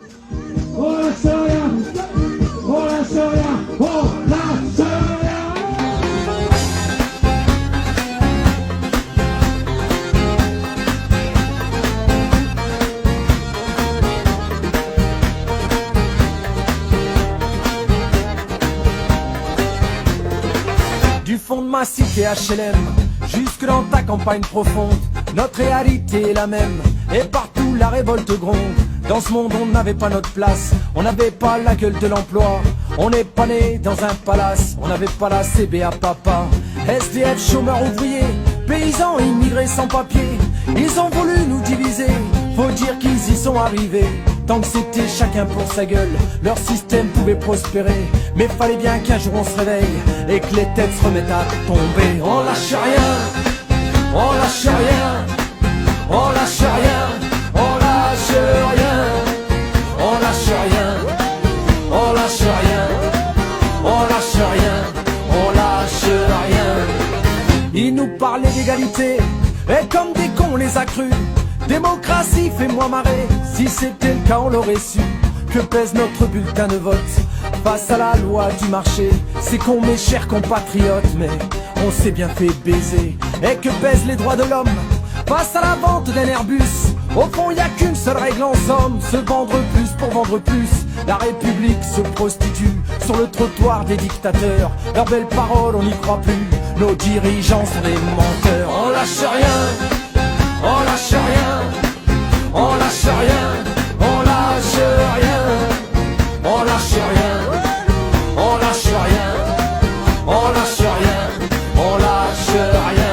On lâche rien, on lâche rien, on lâche rien. Du fond de ma cité HLM, jusque dans ta campagne profonde, notre réalité est la même, et partout la révolte gronde. Dans ce monde on n'avait pas notre place, on n'avait pas la gueule de l'emploi, on n'est pas né dans un palace, on n'avait pas la CBA papa. SDF, chômeurs ouvriers, paysans immigrés sans papier, ils ont voulu nous diviser, faut dire qu'ils y sont arrivés. Tant que c'était chacun pour sa gueule, leur système pouvait prospérer. Mais fallait bien qu'un jour on se réveille et que les têtes se remettent à tomber. On lâche rien, on lâche rien, on lâche rien, on lâche rien, on lâche rien, on lâche rien, on lâche rien, on lâche rien. Ils nous parlaient d'égalité et comme des cons on les a crus. Démocratie, fais-moi marrer, si c'était le cas on l'aurait su. Que pèse notre bulletin de vote face à la loi du marché? C'est con mes chers compatriotes, mais on s'est bien fait baiser. Et que pèsent les droits de l'homme face à la vente d'un Airbus? Au fond y a qu'une seule règle en somme, se vendre plus pour vendre plus. La République se prostitue sur le trottoir des dictateurs. Leurs belles paroles on n'y croit plus, nos dirigeants sont des menteurs. On lâche rien, on lâche rien, on lâche rien, on lâche rien, on lâche rien, on lâche rien, on lâche rien, on lâche rien.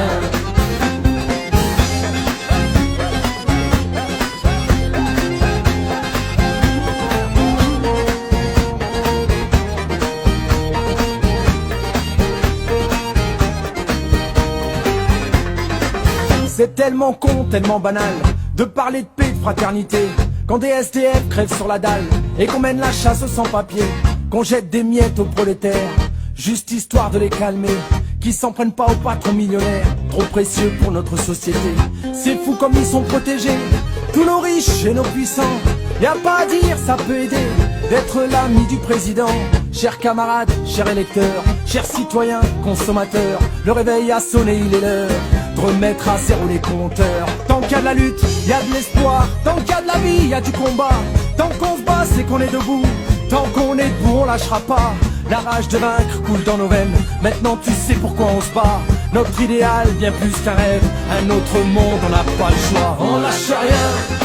C'est tellement con, tellement banal de parler de paix, de fraternité, quand des SDF crèvent sur la dalle et qu'on mène la chasse aux sans-papiers, qu'on jette des miettes aux prolétaires, juste histoire de les calmer, qui s'en prennent pas aux patrons millionnaires, trop précieux pour notre société. C'est fou comme ils sont protégés, tous nos riches et nos puissants. Y a pas à dire, ça peut aider d'être l'ami du président. Chers camarades, chers électeurs, chers citoyens, consommateurs, le réveil a sonné, il est l'heure de remettre à zéro les compteurs. Tant qu'il y a de la lutte, il y a de l'espoir. Tant qu'il y a de la vie, il y a du combat. Tant qu'on se bat, c'est qu'on est debout. Tant qu'on est debout, on lâchera pas. La rage de vaincre coule dans nos veines. Maintenant tu sais pourquoi on se bat. Notre idéal, bien plus qu'un rêve. Un autre monde, on n'a pas le choix. On lâche rien,